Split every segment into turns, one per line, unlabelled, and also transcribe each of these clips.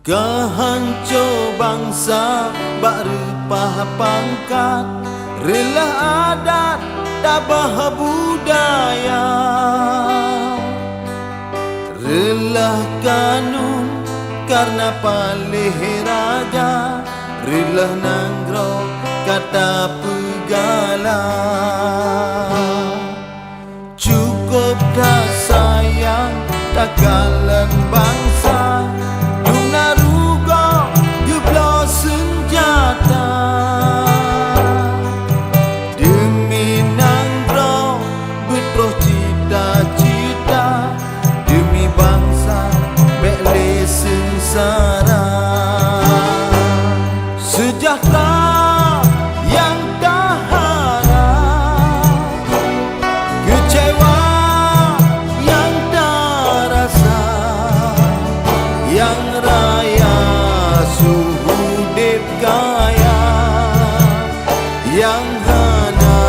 Kehancur bangsa berupah pangkat, relah adat tabah budaya, relah kanun karena palih raja, relah nanggro kata pegala. Cukup dah sayang takalan bangsa, senjata demi nanggro betroh cita-cita, demi bangsa bele sengsara. Sejahtera yang tak harap, kecewa yang tak rasa, yang raya kaya, yang hana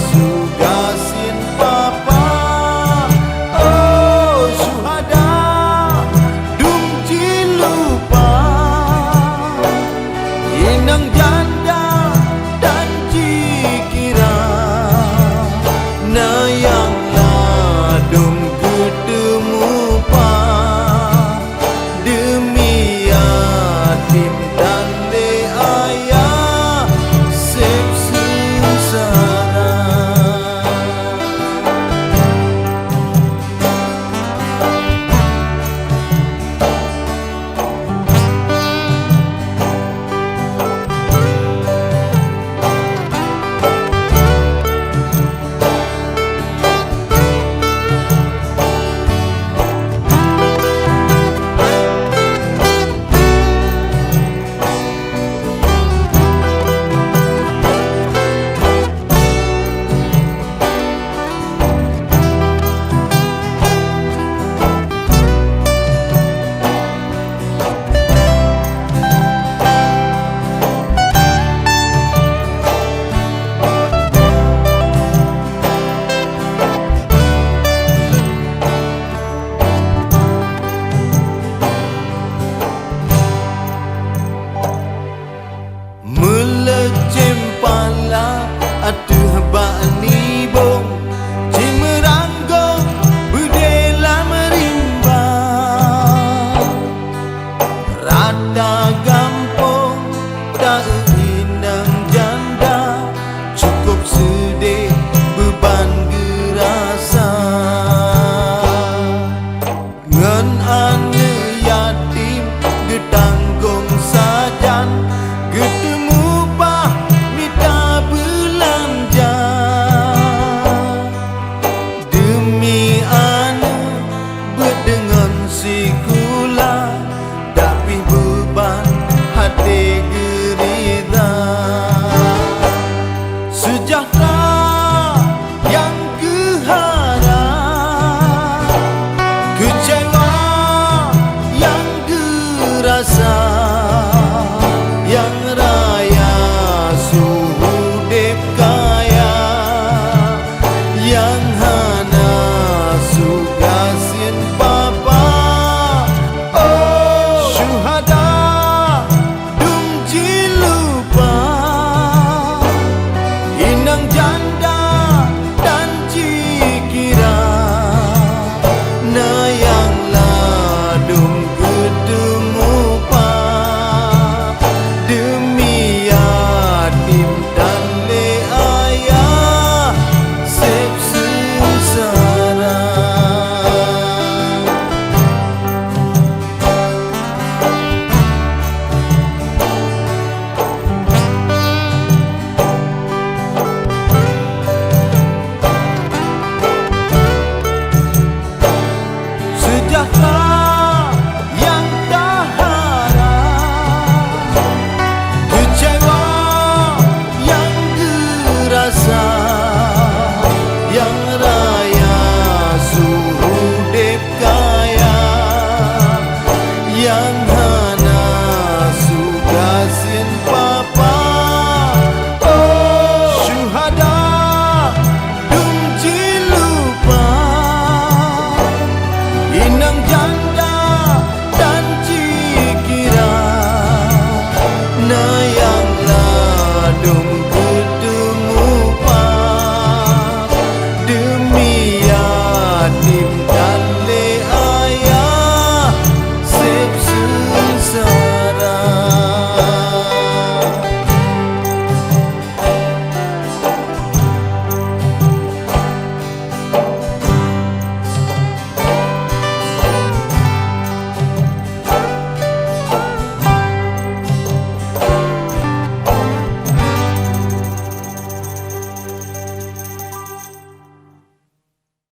sugasin papa. Oh syuhada dum cilupa, inang janda dan cikira, na yang ladum ketemu pa, demi yatim dan atuh bani bom cimeranggo budela merimba, rata gampong tak inang janda, cukup sedih beban gerasa. Ngan ane yatim getanggung sajan, ketemu bah minta belanja, demi ane berdengan sikula, tapi beban hati gerida. Sejahtera yang keharap, kecewa yang gerasa, yang raya suhudip kaya, yang hana sugasin papa. Oh syuhada dum cilupa, inang janda dan cikira, na yang ladum ketemu pa, demi yatim dan le ayah sep sengsara. Sejahtera yang tak harap, kecewa yang gerasa,